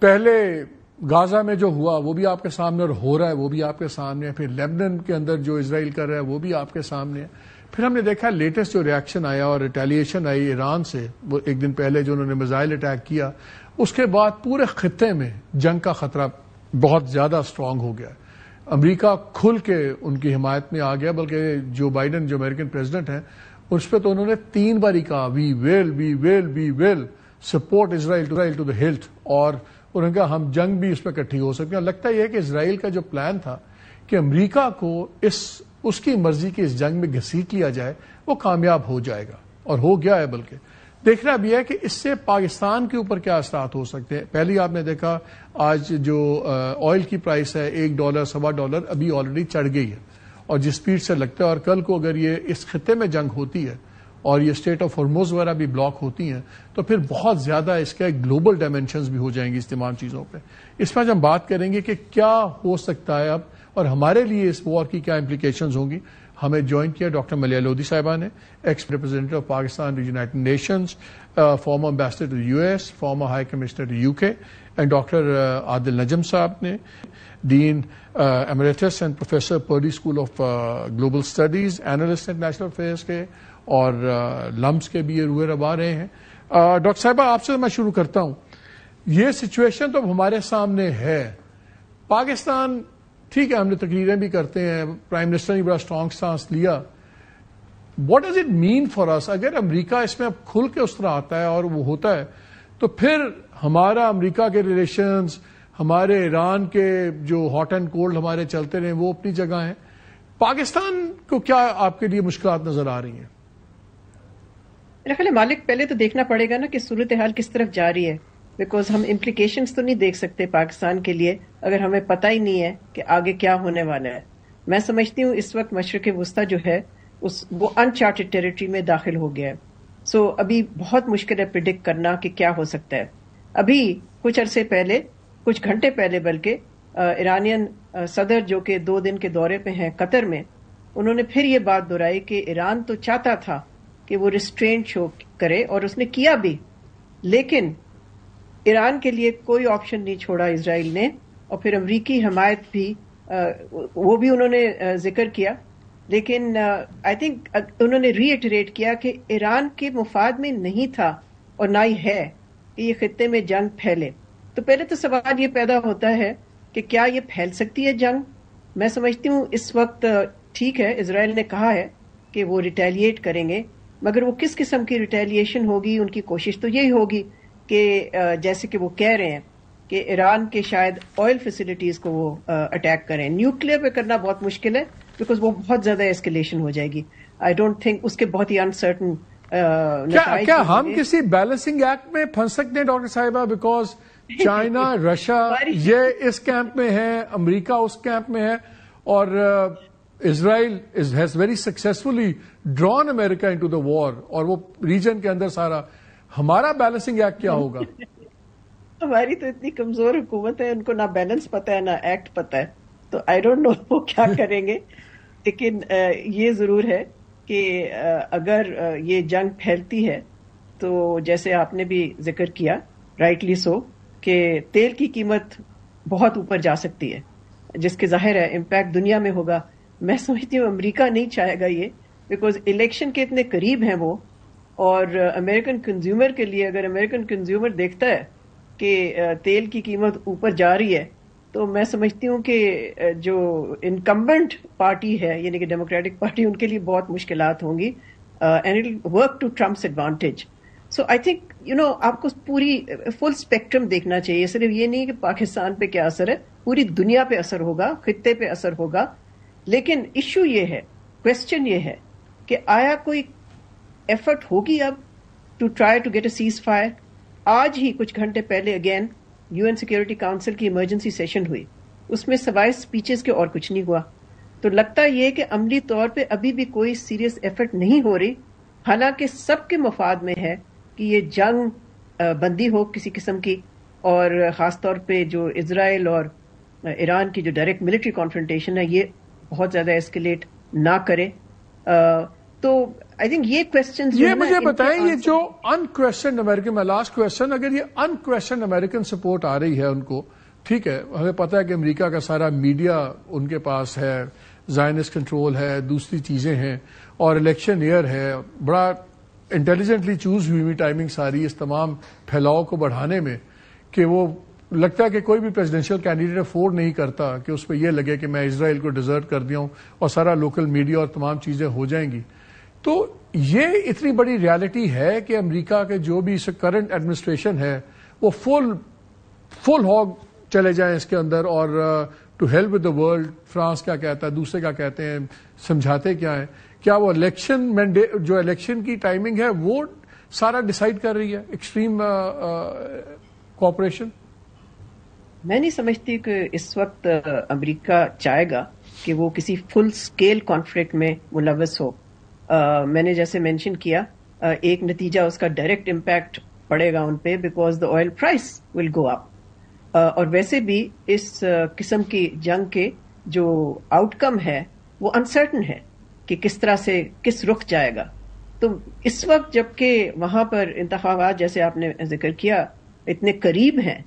پہلے غازہ میں جو ہوا وہ بھی آپ کے سامنے، اور ہو رہا ہے وہ بھی آپ کے سامنے ہے، پھر لیبنان کے اندر جو اسرائیل کر رہا ہے وہ بھی آپ کے سامنے ہے، پھر ہم نے دیکھا لیٹسٹ جو ریاکشن آیا اور ریٹیلیشن آئی ایران سے، وہ ایک دن پہلے جو انہوں نے میزائل اٹیک کیا، اس کے بعد پورے خطے میں جنگ کا خطرہ بہت زیادہ اسٹرانگ ہو گیا. امریکہ کھل کے ان کی حمایت میں آ گیا، بلکہ جو بائیڈن جو امریکن پریزیڈنٹ ہیں اس پہ تو انہوں نے 3 بار ہی کہا we will support Israel to the hilt, اور انہوں نے کہا ہم جنگ بھی اس پہ اکٹھی ہو سکتے ہیں. لگتا یہ ہے کہ اسرائیل کا جو پلان تھا کہ امریکہ کو اس کی مرضی کی اس جنگ میں گھسیٹ لیا جائے وہ کامیاب ہو جائے گا، اور ہو گیا ہے. بلکہ دیکھنا بھی ہے کہ اس سے پاکستان کے اوپر کیا اثرات ہو سکتے ہیں. پہلے آپ نے دیکھا آج جو آئل کی پرائس ہے $1 $1.25 ابھی آلریڈی چڑھ گئی ہے، اور جس سپیڈ سے لگتا ہے، اور کل کو اگر یہ اس خطے میں جنگ ہوتی ہے اور یہ اسٹیٹ آف ہرمز وغیرہ بھی بلاک ہوتی ہیں تو پھر بہت زیادہ اس کے گلوبل ڈائمینشنز بھی ہو جائیں گی اس تمام چیزوں پہ. اس میں ہم بات کریں گے کہ کیا ہو سکتا ہے اب، اور ہمارے لیے اس وار کی کیا امپلیکیشنز ہوں گی. ہمیں جوائن کیا ڈاکٹر ملیحہ لودھی صاحبہ نے، ex representative of Pakistan to United Nations, former ambassador to US، former high commissioner to UK، and doctor Adil Najam صاحب نے، dean emeritus and professor Pardee school of global studies, analyst international affairs کے، اور لمس کے بھی یہ روئے روا رہے ہیں. ڈاکٹر صاحبہ آپ سے میں شروع کرتا ہوں. یہ سچویشن تو ہمارے سامنے ہے. پاکستان ٹھیک ہے، ہم نے تقریریں بھی کرتے ہیں، پرائم منسٹر نے بڑا اسٹرانگ سٹانس لیا. What does it mean for us? اگر امریکہ اس میں اب کھل کے اس طرح آتا ہے اور وہ ہوتا ہے تو پھر ہمارا امریکہ کے ریلیشنز، ہمارے ایران کے جو ہاٹ اینڈ کولڈ ہمارے چلتے رہے وہ اپنی جگہ ہیں. پاکستان کو کیا آپ کے لیے مشکلات نظر آ رہی ہیں؟ میرا خیال ہے مالک پہلے تو دیکھنا پڑے گا نا کہ صورتحال کس طرف جا رہی ہے، بیکاز ہم امپلیکیشنز تو نہیں دیکھ سکتے پاکستان کے لیے اگر ہمیں پتہ ہی نہیں ہے کہ آگے کیا ہونے والا ہے. میں سمجھتی ہوں اس وقت مشرق وسطیٰ جو ہے وہ انچارٹڈ ٹیریٹری میں داخل ہو گیا ہے. سو ابھی بہت مشکل ہے پریڈکٹ کرنا کہ کیا ہو سکتا ہے. ابھی کچھ عرصے پہلے، کچھ گھنٹے پہلے بلکہ، ایرانین صدر جو کہ 2 دن کے دورے پہ ہیں قطر میں، انہوں نے پھر یہ بات دہرائی کہ ایران تو چاہتا تھا کہ وہ ریسٹرینٹ شو کرے، اور اس نے کیا بھی، لیکن ایران کے لیے کوئی آپشن نہیں چھوڑا اسرائیل نے. اور پھر امریکی حمایت بھی وہ بھی انہوں نے ذکر کیا، لیکن آئی تھنک انہوں نے ری ایٹریٹ کیا کہ ایران کے مفاد میں نہیں تھا اور نہ ہی ہے کہ یہ خطے میں جنگ پھیلے. تو پہلے تو سوال یہ پیدا ہوتا ہے کہ کیا یہ پھیل سکتی ہے جنگ؟ میں سمجھتی ہوں اس وقت ٹھیک ہے، اسرائیل نے کہا ہے کہ وہ ریٹیلیٹ کریں گے، مگر وہ کس قسم کی ریٹیلیشن ہوگی؟ ان کی کوشش تو یہی ہوگی کہ جیسے کہ وہ کہہ رہے ہیں کہ ایران کے شاید آئل فیسلٹیز کو وہ اٹیک کریں. نیوکلیر پہ کرنا بہت مشکل ہے بیکاز وہ بہت زیادہ ایسکیلیشن ہو جائے گی. آئی ڈونٹ تھنک اس کے بہت ہی انسرٹن. کیا ہم کسی بیلنسنگ ایکٹ میں پھنس سکتے ہیں ڈاکٹر صاحبہ؟ بیکاز چائنا، رشیا یہ اس کیمپ میں ہے، امریکہ اس کیمپ میں ہے، اور Israel has very successfully drawn امریکہ انٹو دا وار، اور وہ ریجن کے اندر سارا. ہمارا بیلنسنگ ایکٹ کیا ہوگا؟ ہماری تو اتنی کمزور حکومت ہے، ان کو نہ بیلنس پتا ہے نہ ایکٹ پتا ہے، تو آئی ڈونٹ نو وہ کیا کریں گے. لیکن یہ ضرور ہے کہ اگر یہ جنگ پھیلتی ہے تو جیسے آپ نے بھی ذکر کیا رائٹلی سو کہ تیل کی قیمت بہت اوپر جا سکتی ہے، جس کے ظاہر ہے امپیکٹ دنیا میں ہوگا. میں سمجھتی ہوں امریکہ نہیں چاہے گا یہ، بیکاز الیکشن کے اتنے قریب ہیں وہ، اور امریکن کنزیومر کے لیے اگر امریکن کنزیومر دیکھتا ہے کہ تیل کی قیمت اوپر جا رہی ہے تو میں سمجھتی ہوں کہ جو انکمبنٹ پارٹی ہے یعنی کہ ڈیموکریٹک پارٹی، ان کے لیے بہت مشکلات ہوں گی، and it will work to Trump's advantage. So I think آپ کو پوری فل اسپیکٹرم دیکھنا چاہیے، صرف یہ نہیں کہ پاکستان پہ کیا اثر ہے، پوری دنیا پہ اثر ہوگا، خطے پہ اثر ہوگا. لیکن ایشو یہ ہے، کوشچن یہ ہے کہ آیا کوئی ایفرٹ ہوگی اب to try to get a ceasefire? آج ہی کچھ گھنٹے پہلے اگین UN سیکورٹی کاؤنسل کی ایمرجنسی سیشن ہوئی، اس میں سوائے سپیچز کے اور کچھ نہیں ہوا. تو لگتا یہ کہ عملی طور پہ ابھی بھی کوئی سیریس ایفرٹ نہیں ہو رہی، حالانکہ سب کے مفاد میں ہے کہ یہ جنگ بندی ہو کسی قسم کی، اور خاص طور پہ جو اسرائیل اور ایران کی جو ڈائریکٹ ملٹری کانفرنٹیشن ہے یہ بہت زیادہ ایسکیلیٹ نہ کرے. تو آئی تھنک یہ کوشچن یہ مجھے بتائیں یہ جو انکویشچنڈ امریکن میں لاسٹ کوشچن اگر یہ انکویشچنڈ امریکن سپورٹ آ رہی ہے ان کو ٹھیک ہے ہمیں پتا ہے کہ امریکہ کا سارا میڈیا ان کے پاس ہے زائنسٹ کنٹرول ہے دوسری چیزیں ہیں اور الیکشن ایئر ہے بڑا انٹیلیجنٹلی چوز ہوئی ہوئی ٹائمنگ ساری اس تمام پھیلاؤ کو بڑھانے میں کہ وہ لگتا ہے کہ کوئی بھی پریزیڈینشیل کینڈیڈیٹ افورڈ نہیں کرتا کہ اس پہ یہ لگے کہ میں اسرائیل کو ڈیزرٹ کر دیا ہوں اور سارا لوکل میڈیا اور تمام چیزیں ہو جائیں گی. تو یہ اتنی بڑی ریالٹی ہے کہ امریکہ کے جو بھی کرنٹ ایڈمنسٹریشن ہے وہ فل ہاگ چلے جائیں اس کے اندر اور to help with the world. France کیا کہتا ہے دوسرے کیا کہتے ہیں سمجھاتے کیا ہیں کیا وہ جو الیکشن کی ٹائمنگ ہے وہ سارا ڈیسائیڈ کر رہی ہے ایکسٹریم کوآپریشن. میں نہیں سمجھتی کہ اس وقت امریکہ چاہے گا کہ وہ کسی فل اسکیل کانفلکٹ میں ملوث ہو. میں نے جیسے مینشن کیا ایک نتیجہ اس کا ڈائریکٹ امپیکٹ پڑے گا ان پہ بیکاز دا آئل پرائس ول گو اپ. اور ویسے بھی اس قسم کی جنگ کے جو آؤٹ کم ہے وہ انسرٹن ہے کہ کس طرح سے کس رخ جائے گا. تو اس وقت جبکہ وہاں پر انتخابات جیسے آپ نے ذکر کیا اتنے قریب ہیں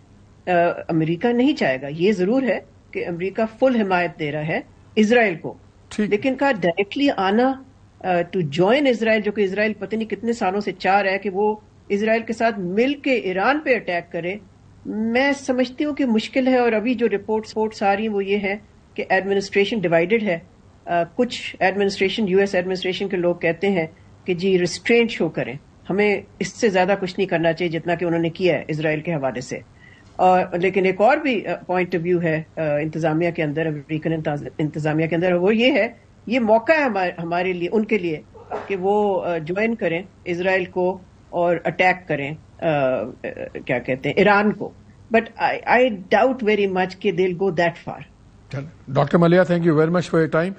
امریکہ نہیں چاہے گا. یہ ضرور ہے کہ امریکہ فل حمایت دے رہا ہے اسرائیل کو لیکن کا ڈائریکٹلی آنا ٹو جوائن اسرائیل جو کہ اسرائیل پتہ نہیں کتنے سالوں سے چاہ رہا ہے کہ وہ اسرائیل کے ساتھ مل کے ایران پہ اٹیک کرے. میں سمجھتی ہوں کہ مشکل ہے اور ابھی جو رپورٹس آ رہی ہیں وہ یہ ہے کہ ایڈمنسٹریشن ڈیوائیڈڈ ہے. کچھ ایڈمنسٹریشن یو ایس ایڈمنسٹریشن کے لوگ کہتے ہیں کہ جی ریسٹرینٹ شو کریں ہمیں اس سے زیادہ کچھ نہیں کرنا چاہیے جتنا کہ انہوں نے کیا ہے اسرائیل کے حوالے سے. لیکن ایک اور بھی پوائنٹ آف ویو ہے انتظامیہ کے اندر امریکن انتظامیہ کے اندر وہ یہ ہے یہ موقع ہے ہمارے لیے ان کے لیے کہ وہ جوائن کریں اسرائیل کو اور اٹیک کریں کیا کہتے ہیں ایران کو. But I doubt very much کہ they will go that far. Doctor Maleeha thank you very much for your time.